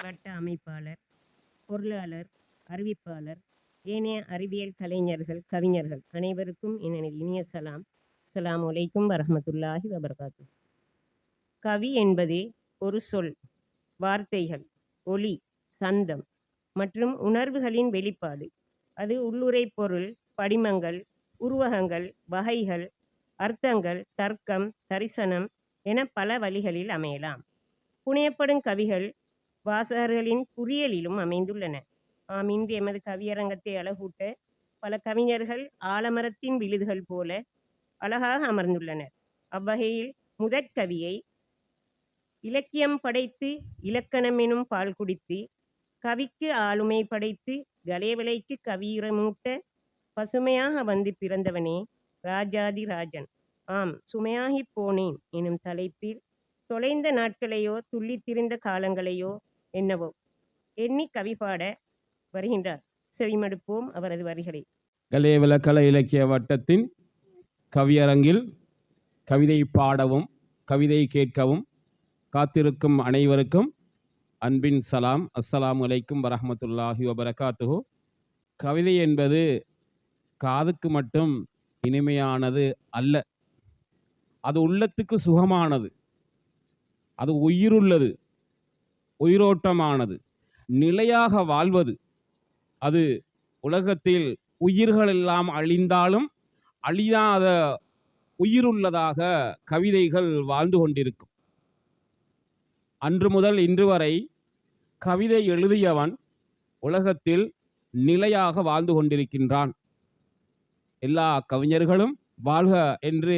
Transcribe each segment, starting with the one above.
சட்ட அமைப்பாளர், பொருளாளர், அறிவிப்பாளர், ஏனைய அறிவியல் கலைஞர்கள், கவிஞர்கள் அனைவருக்கும் எனது இனிய சலாம். அஸ்ஸலாமு அலைக்கும் வரஹ்மத்துல்லாஹி வபரகாத்துஹு. கவி என்பதே ஒரு சொல், வார்த்தைகள், ஒலி, சந்தம் மற்றும் உணர்வுகளின் வெளிப்பாடு. அது உள்ளுரை பொருள், படிமங்கள், உருவகங்கள், வகைகள், அர்த்தங்கள், தர்க்கம், தரிசனம் என பல வழிகளில் அமையலாம். புனையப்படும் கவிகள் வாசகர்களின் புரியலிலும் அமைந்துள்ளன. இன்று எமது கவியரங்கத்தை அழகூட்ட பல கவிஞர்கள் ஆலமரத்தின் விழுதுகள் போல அழகாக அமர்ந்துள்ளனர். அவ்வகையில் முதற்கவியை இலக்கியம் படைத்து இலக்கணம் எனும் பால் குடித்து கவிக்கு ஆளுமை படைத்து கலைவலைக்கு கவியுரமூட்ட பசுமையாக வந்து பிறந்தவனே ராஜாதி ராஜன். சுமையாகிப் போனேன் எனும் தலைப்பில் தொலைந்த நாட்களையோ துள்ளித் திரிந்த காலங்களையோ என்னவோ எண்ணி கவி பாட வருகின்றார். செவிமடுப்போம் அவரது வரிகளை. கலைவல கலை இலக்கிய வட்டத்தின் கவியரங்கில் கவிதை பாடவும் கவிதை கேட்கவும் காத்திருக்கும் அனைவருக்கும் அன்பின் சலாம். அஸ்ஸலாமு அலைக்கும் வரஹ்மத்துல்லாஹி வபரகாத்துஹு. கவிதை என்பது காதுக்கு மட்டும் இனிமையானது அல்ல, அது உள்ளத்துக்கு சுகமானது, அது உயிருள்ளது, உயிரோட்டமானது, நிலையாக வாழ்வது. அது உலகத்தில் உயிர்கள் எல்லாம் அழிந்தாலும் அழியாத உயிருள்ளதாக கவிதைகள் வாழ்ந்து கொண்டிருக்கும். அன்று முதல் இன்று வரை கவிதை எழுதியவன் உலகத்தில் நிலையாக வாழ்ந்து கொண்டிருக்கின்றான். எல்லா கவிஞர்களும் வாழ்க என்று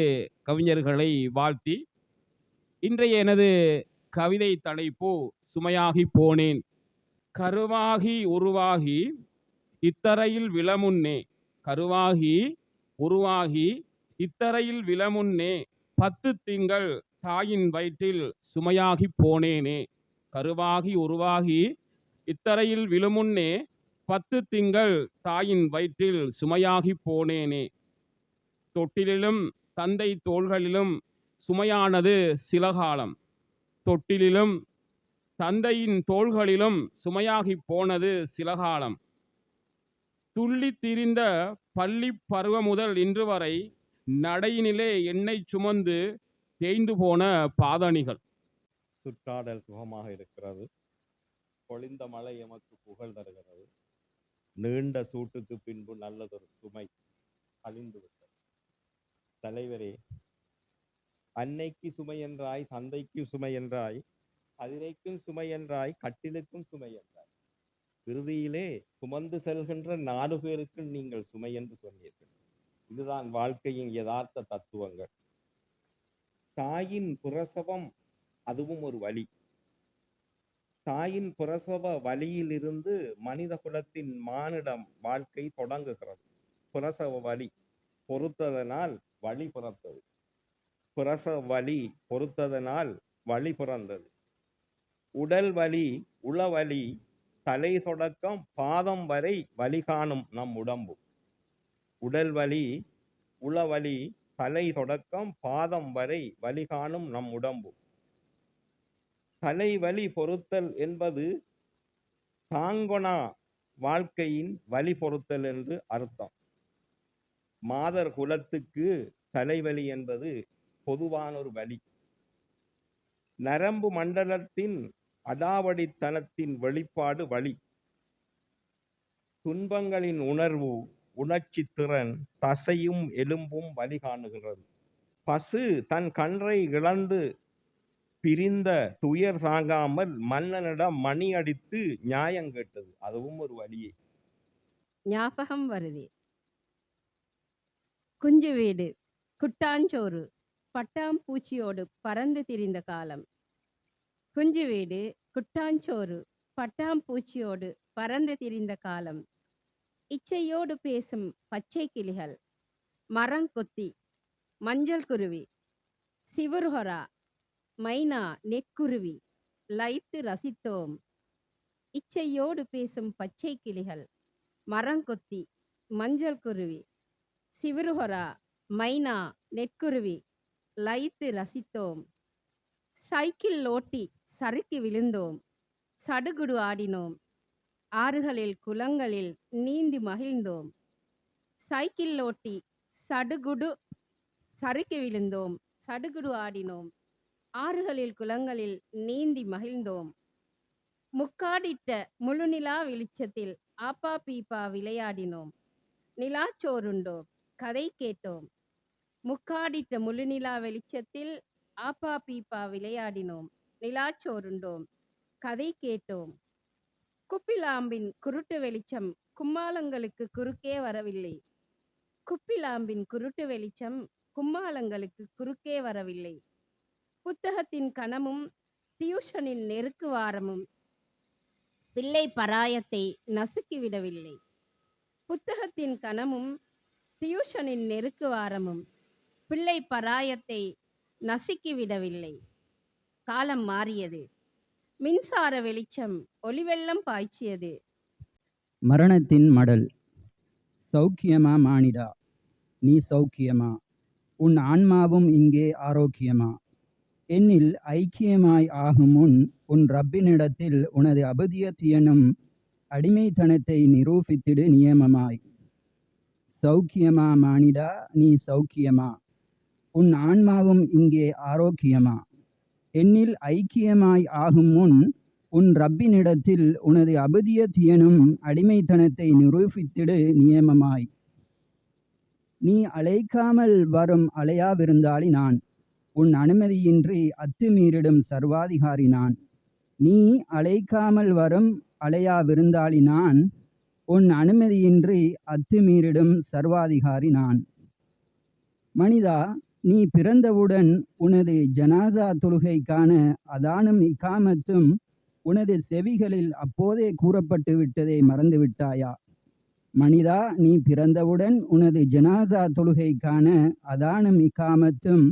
கவிஞர்களை வாழ்த்தி இன்றைய எனது கவிதை தலைப்பு சுமையாகி போனேன். கருவாகி உருவாகி இத்தரையில் விழமுன்னே, கருவாகி உருவாகி இத்தரையில் விழமுன்னே 10 திங்கள் தாயின் வயிற்றில் சுமையாகி போனேனே. கருவாகி உருவாகி இத்தரையில் விழுமுன்னே 10 திங்கள் தாயின் வயிற்றில் சுமையாகி போனேனே. தொட்டிலிலும் தந்தை தோள்களிலும் சுமையானது சில காலம், தொட்டிலிலும் தந்தையின் தோள்களிலும் சுமையாகி போனது சில காலம். துள்ளி திரிந்த பள்ளி பருவ முதல் இன்று வரை நடையினிலே என்னை சுமந்து தேய்ந்து போன பாதணிகள். சுற்றாடல் சுகமாக இருக்கிறது, பொழிந்த மழை எமக்கு புகழ் தருகிறது, நீண்ட சூட்டுக்கு பின்பு நல்லதொரு சுமை அழிந்துவிட்டது. தலைவரே, அன்னைக்கு சுமை என்றாய், தந்தைக்கு சுமை என்றாய், அதிரைக்கும் சுமை என்றாய், கட்டிலுக்கும் சுமை என்றாய், இறுதியிலே சுமந்து செல்கின்ற 4 பேருக்கு நீங்கள் சுமை என்று சொன்னீர்கள். இதுதான் வாழ்க்கையின் யதார்த்த தத்துவங்கள். தாயின் பிரசவம் அதுவும் ஒரு வலி. தாயின் பிரசவ வலியிலிருந்து மனித குலத்தின் மானிடம் வாழ்க்கை தொடங்குகிறது. பிரசவ வலி பொறுத்ததனால் வழி பிறந்தது, பிரசவ வலி பொறுத்ததனால் வழி பிறந்தது. உடல் வலி, உளவலி, தலை தொடக்கம் பாதம் வரை வலி காணும் நம் உடம்பு. உடல் வலி, உளவலி, தலை தொடக்கம் பாதம் வரை வலி காணும் நம் உடம்பு. தலைவலி பொறுத்தல் என்பது தாங்கொணா வாழ்க்கையின் வலி பொறுத்தல் என்று அர்த்தம். மாதர் குலத்துக்கு தலைவலி என்பது பொதுவான ஒரு வலி. நரம்பு மண்டலத்தின் அடாவடித்தனத்தின் வெளிப்பாடு வலி. துன்பங்களின் உணர்வு, உணர்ச்சி திறன், தசையும் எலும்பும் வலி காணுகிறது. பசு தன் கன்றை இழந்து பிரிந்த துயர் தாங்காமல் மன்னனிடம் மணி அடித்து நியாயம் கேட்டது, அதுவும் ஒரு வழியே. ஞாபகம் வருது. குஞ்சு வீடு, குட்டாஞ்சோறு, பட்டாம்பூச்சியோடு பறந்து திரிந்த காலம். குஞ்சு வீடு, குட்டாஞ்சோறு, பட்டாம்பூச்சியோடு பறந்து திரிந்த காலம். இச்சையோடு பேசும் பச்சை கிளிகள், மரங்கொத்தி, மஞ்சள் குருவி, சிவுர்ஹொரா, மைனா, நெற்குருவி லைத்து ரசித்தோம். இச்சையோடு பேசும் பச்சை கிளிகள், மரங்கொத்தி, மஞ்சள் குருவி, சிவுர்ஹொரா, மைனா, நெற்குருவி லைத்து ரசித்தோம். சைக்கிள் ஓட்டி சறுக்கி விழுந்தோம். சடுகுடு ஆடினோம். ஆறுகளில் குளங்களில் நீந்தி மகிழ்ந்தோம். சைக்கிள் ஓட்டி சடுகுடு சறுக்கி விழுந்தோம். சடுகுடு ஆடினோம். ஆறுகளில் குளங்களில் நீந்தி மகிழ்ந்தோம். முக்காடிட்ட முழுநிலா வெளிச்சத்தில் ஆப்பா பீப்பா விளையாடினோம். நிலாச்சோறுண்டோம், கதை கேட்டோம். முக்காடிட்ட முழுநிலா வெளிச்சத்தில் ஆப்பா பீப்பா விளையாடினோம். நிலாச்சோறுண்டோம், கதை கேட்டோம். குப்பிலாம்பின் குருட்டு வெளிச்சம் கும்மாளங்களுக்கு குறுக்கே வரவில்லை. குப்பிலாம்பின் குருட்டு வெளிச்சம் கும்மாளங்களுக்கு குறுக்கே வரவில்லை. புத்தகத்தின் கணமும் டியூஷனின் நெருக்கு வாரமும் பிள்ளை பராயத்தை நசுக்கிவிடவில்லை. புத்தகத்தின் கணமும் டியூஷனின் நெருக்கு வாரமும் பிள்ளை பராயத்தை நசுக்கிவிடவில்லை. காலம் மாறியது. மின்சார வெளிச்சம் ஒளிவெள்ளம் பாய்ச்சியது. மரணத்தின் மடல். சௌக்கியமா மானிடா, நீ சௌக்கியமா? உன் ஆன்மாவும் இங்கே ஆரோக்கியமா? என்னில் ஐக்கியமாய் ஆகும் முன் உன் ரப்பினிடத்தில் உனது அபதியத் எனும் அடிமைத்தனத்தை நிரூபித்திடு நியமமாய். சௌக்கியமா மானிடா, நீ சௌக்கியமா? உன் ஆன்மாவும் இங்கே ஆரோக்கியமா? என்னில் ஐக்கியமாய் ஆகும் முன் உன் ரப்பினிடத்தில் உனது அபதியத் எனும் அடிமைத்தனத்தை நிரூபித்திடு நியமமாய். நீ அழைக்காமல் வரும் அலையா விருந்தாளி நான். உன் அனுமதியின்றி அத்துமீறிடும் சர்வாதிகாரி நான். நீ அழைக்காமல் வரும் அலையா விருந்தாளி நான். உன் அனுமதியின்றி அத்துமீறிடும் சர்வாதிகாரி நான். மனிதா, நீ பிறந்தவுடன் உனது ஜனாசா தொழுகைக்கான அதானும் இகாமத்தும் உனது செவிகளில் அப்போதே கூறப்பட்டு விட்டதை மறந்துவிட்டாயா? மனிதா, நீ பிறந்தவுடன் உனது ஜனாசா தொழுகைக்கான அதானும் இகாமத்தும்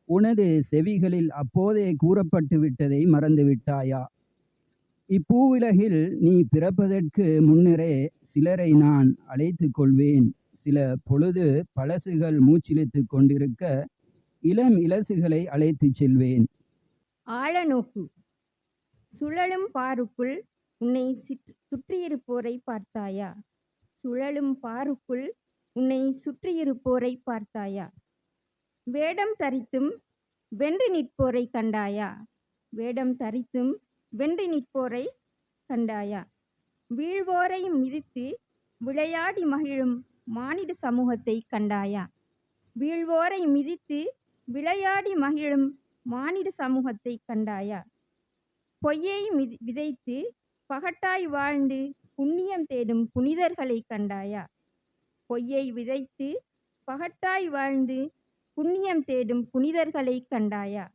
உனது செவிகளில் அப்போதே கூறப்பட்டு விட்டதை மறந்துவிட்டாயா? இப்பூவிலகில் நீ பிறப்பதற்கு முன்னரே சிலரை நான் அழைத்து கொள்வேன். சில பொழுது பழசுகள் மூச்சிழித்து கொண்டிருக்க இளம் இலசுகளை அழைத்துச் செல்வேன். ஆழநோக்கு. சுழலும் பாருக்குள் உன்னை சுற்றியிருப்போரை பார்த்தாயா? சுழலும் பாருக்குள் உன்னை சுற்றியிருப்போரை பார்த்தாயா? வேடம் தரித்தும் வென்று நிற்போரை கண்டாயா? வேடம் தரித்தும் வென்று நிற்போரை கண்டாயா? வீழ்வோரை மிதித்து விளையாடி மகிழும் மானிட சமூகத்தை கண்டாயா? வீழ்வோரை மிதித்து விளையாடி மகிழும் மானிட சமூகத்தை கண்டாயா? பொய்யை விதைத்து பகட்டாய் வாழ்ந்து புண்ணியம் தேடும் புனிதர்களை கண்டாயா? பொய்யை விதைத்து பகட்டாய் வாழ்ந்து புண்ணியம் தேடும் புனிதர்களை கண்டாயா?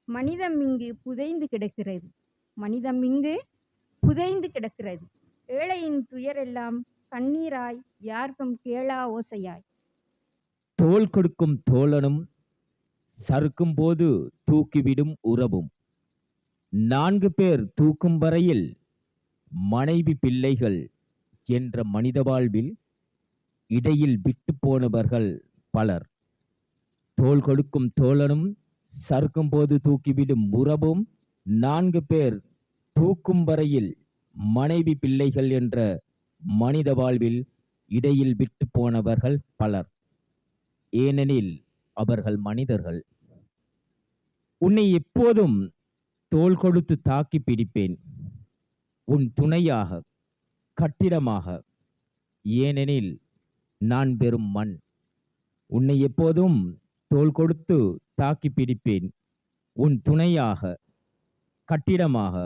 மனிதம் இங்கு புதைந்து கிடக்கிறது. மனிதம் இங்கு புதைந்து கிடக்கிறது. ஏழையின் துயரெல்லாம் கண்ணீராய், யாருக்கும் கேளா ஓசையாய். தோள் கொடுக்கும் தோழனும் சறுக்கும் போது தூக்கிவிடும் உறவும். 4 பேர் தூக்கும் வரையில் மனைவி பிள்ளைகள் என்ற மனித வாழ்வில் இடையில் விட்டு போனவர்கள் பலர். தோள் கொடுக்கும் தோழனும் சறுக்கும் போது தூக்கிவிடும் உறவும். 4 பேர் தூக்கும் வரையில் மனைவி பிள்ளைகள் என்ற மனித வாழ்வில் இடையில் விட்டு போனவர்கள் பலர். ஏனெனில் அவர்கள் மனிதர்கள். உன்னை எப்போதும் தோள் கொடுத்து தாக்கி பிடிப்பேன், உன் துணையாக, கட்டிடமாக. ஏனெனில் நான் வெறும் மண். உன்னை எப்போதும் தோள் கொடுத்து தாக்கி பிடிப்பேன், உன் துணையாக, கட்டிடமாக.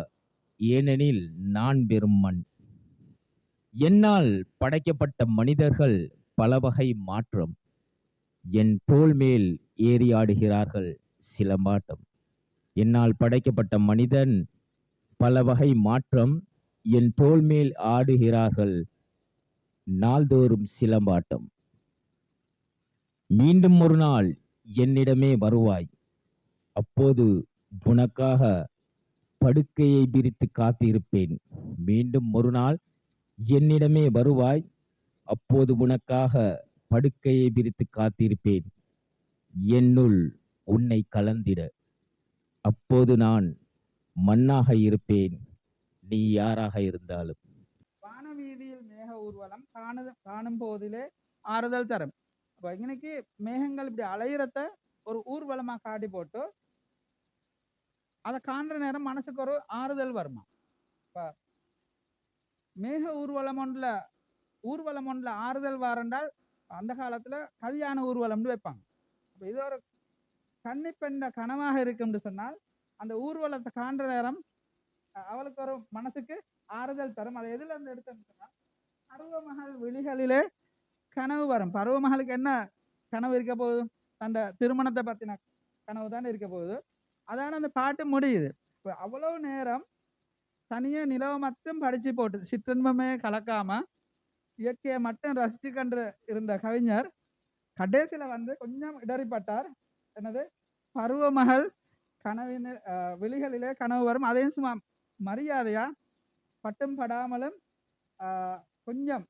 ஏனெனில் நான் வெறும் மண். என்னால் படைக்கப்பட்ட மனிதர்கள் பல வகை மாற்றம். என் தோள் மேல் ஏறி ஆடுகிறார்கள் சிலம்பாட்டம். என்னால் படைக்கப்பட்ட மனிதன் பல வகை மாற்றம். என் தோள் மேல் ஆடுகிறார்கள் நாள்தோறும் சிலம்பாட்டம். மீண்டும் ஒரு நாள் என்னிடமே வருவாய். அப்போது உனக்காக படுக்கையை விரித்து காத்திருப்பேன். மீண்டும் ஒரு நாள் என்னிடமே வருவாய். அப்போது உனக்காக படுக்கையை விரித்து காத்திருப்பேன். என்னுள் உன்னை கலந்திட. அப்போது நான் மண்ணாக இருப்பேன், நீ யாராக இருந்தாலும். வானவீதியில் மேக ஊர்வலம் காணும் போதிலே ஆறுதல் தரும். அப்போ இன்னைக்கு மேகங்கள் இப்படி அலையிறத ஒரு ஊர்வலமா காட்டி போட்டு அதை காண்ற நேரம் மனசுக்கு ஒரு ஆறுதல் வருமா. இப்போ மேக ஊர்வலம் ஒன்றுல ஆறுதல் வாரண்டால் அந்த காலத்துல கல்யாண ஊர்வலம்னு வைப்பாங்க. அப்போ இது ஒரு கன்னிப்பெண்ட கனவாக இருக்கும்னு சொன்னால் அந்த ஊர்வலத்தை காண்ற நேரம் அவளுக்கு ஒரு மனசுக்கு ஆறுதல் தரும். அதை எதுல இருந்து எடுத்தோம்னு சொன்னால் பருவமகள் விழிகளிலே கனவு வரும். பருவமகளுக்கு என்ன கனவு இருக்க போகுது? அந்த திருமணத்தை பத்தின கனவு தான் இருக்க போகுது. அதான அந்த பாட்டு முடியுது. இப்போ அவ்வளவு நேரம் தனியாக நிலவை மட்டும் படிச்சு போட்டு சிற்றின்பமே கலக்காம இயற்கையை மட்டும் ரசிச்சு கண்டு இருந்த கவிஞர் கடைசியில வந்து கொஞ்சம் இடறிப்பட்டார். என்னது? பருவமகள் கனவின் விழிகளிலே கனவு வரும். அதையும் சும்மா மரியாதையா பட்டும் படாமலும் கொஞ்சம்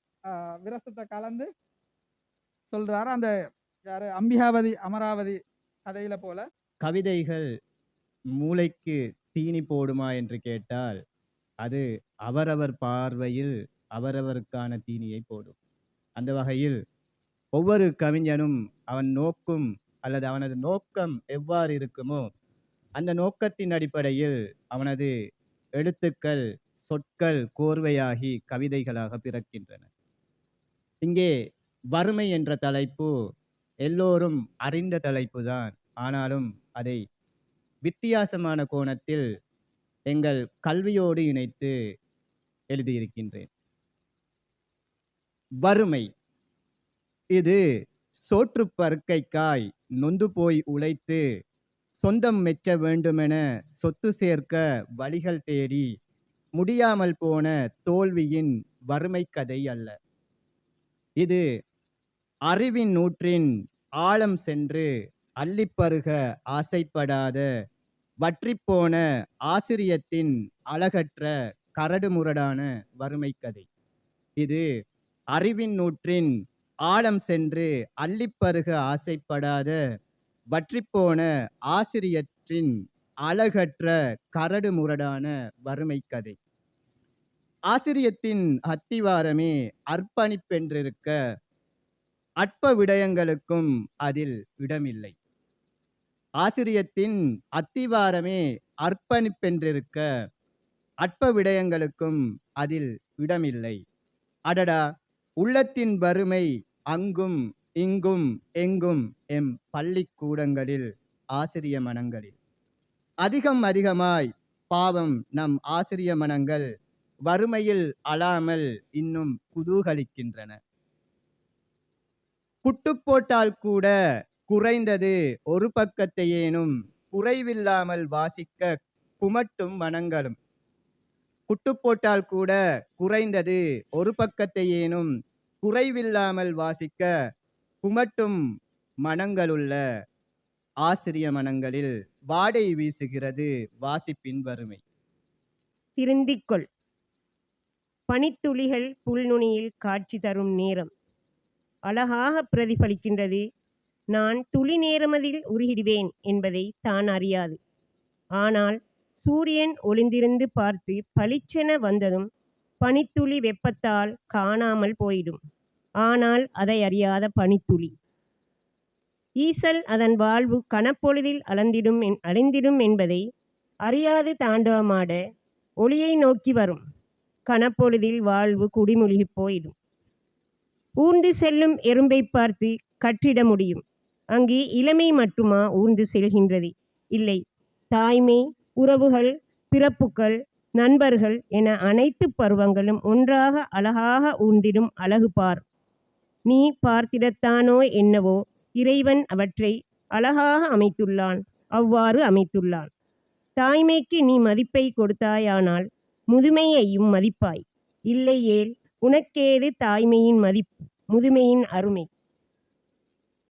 விரசத்தை கலந்து சொல்றாரு. அந்த யாரு அம்பிகாவதி அமராவதி கதையில போல. கவிதைகள் மூளைக்கு தீனி போடுமா என்று கேட்டால் அது அவரவர் பார்வையில் அவரவருக்கான தீனியை போடும். அந்த வகையில் ஒவ்வொரு கவிஞனும் அவன் நோக்கும் அல்லது அவனது நோக்கம் எவ்வாறு இருக்குமோ அந்த நோக்கத்தின் அடிப்படையில் அவனது எழுத்துக்கள் சொற்கள் கோர்வையாகி கவிதைகளாக பிறக்கின்றன. இங்கே வறுமை என்ற தலைப்பு எல்லோரும் அறிந்த தலைப்பு தான். ஆனாலும் அதை வித்தியாசமான கோணத்தில் எங்கள் கல்வியோடு இணைத்து எழுதியிருக்கின்றேன். வறுமை இது சோற்று பருக்கைக்காய் நொந்து போய் உழைத்து சொந்தம் மெச்ச வேண்டுமென சொத்து சேர்க்க வழிகள் தேடி முடியாமல் போன தோல்வியின் வறுமை கதை அல்ல. இது அறிவின் நூற்றின் ஆழம் சென்று அள்ளிப்பருக ஆசைப்படாத வற்றிப்போன ஆசிரியத்தின் அழகற்ற கரடுமுரடான வறுமை கதை. இது அறிவின் நூற்றின் ஆழம் சென்று அள்ளிப்பருக ஆசைப்படாத வற்றிப்போன ஆசிரியத்தின் அழகற்ற கரடுமுரடான வறுமை கதை. ஆசிரியத்தின் அத்திவாரமே அர்ப்பணிப்பென்றிருக்க அற்ப விடயங்களுக்கும் அதில் இடமில்லை. ஆசிரியத்தின் அத்திவாரமே அர்ப்பணிப்பென்றிருக்க அற்ப விடயங்களுக்கும் அதில் இடமில்லை. அடடா, உள்ளத்தின் வறுமை அங்கும் இங்கும் எங்கும் எம் பள்ளிக்கூடங்களில் ஆசிரிய மனங்களில் அதிகமாய் பாவம் நம் ஆசிரிய மனங்கள் வறுமையில் அழாமல் இன்னும் குதூகலிக்கின்றன. குட்டு போட்டால் கூட குறைந்தது ஒரு பக்கத்தையேனும் குறைவில்லாமல் வாசிக்க குமட்டும் மனங்களும். குட்டு போட்டால் கூட குறைந்தது ஒரு பக்கத்தையேனும் குறைவில்லாமல் வாசிக்க குமட்டும் மனங்களுள்ள ஆசிரிய மனங்களில் வாடை வீசுகிறது வாசிப்பின் வறுமை. திருந்திக்கொள். பனித்துளிகள் புல்நுனியில் காட்சி தரும் நேரம் அழகாக பிரதிபலிக்கின்றது. நான் துளி நேரமதில் உருகிடுவேன் என்பதை தான் அறியாது. ஆனால் சூரியன் ஒளிந்திருந்து பார்த்து பளிச்சென வந்ததும் பனித்துளி வெப்பத்தால் காணாமல் போயிடும். ஆனால் அதை அறியாத பனித்துளி ஈசல் அதன் வாழ்வு கனப்பொழுதில் அழிந்திடும் என்பதை அறியாது தாண்டவமாட ஒளியை நோக்கி வரும். கனப்பொழுதில் வாழ்வு குடிமூழ்கி போயிடும். ஊர்ந்து செல்லும் எறும்பை பார்த்து கற்றிட முடியும். அங்கு இளமை மட்டுமா ஊர்ந்து செல்கின்றது? இல்லை, தாய்மை, உறவுகள், பிறப்புகள், நண்பர்கள் என அனைத்து பருவங்களும் ஒன்றாக அழகாக ஊர்ந்திடும் அழகு பார். நீ பார்த்திடத்தானோ என்னவோ இறைவன் அவற்றை அழகாக அமைத்துள்ளான். அவ்வாறு அமைத்துள்ளான். தாய்மைக்கு நீ மதிப்பை கொடுத்தாயானால் முதுமையையும் மதிப்பாய். இல்லையேல் உனக்கேது தாய்மையின் மதிப்பு, முதுமையின் அருமை?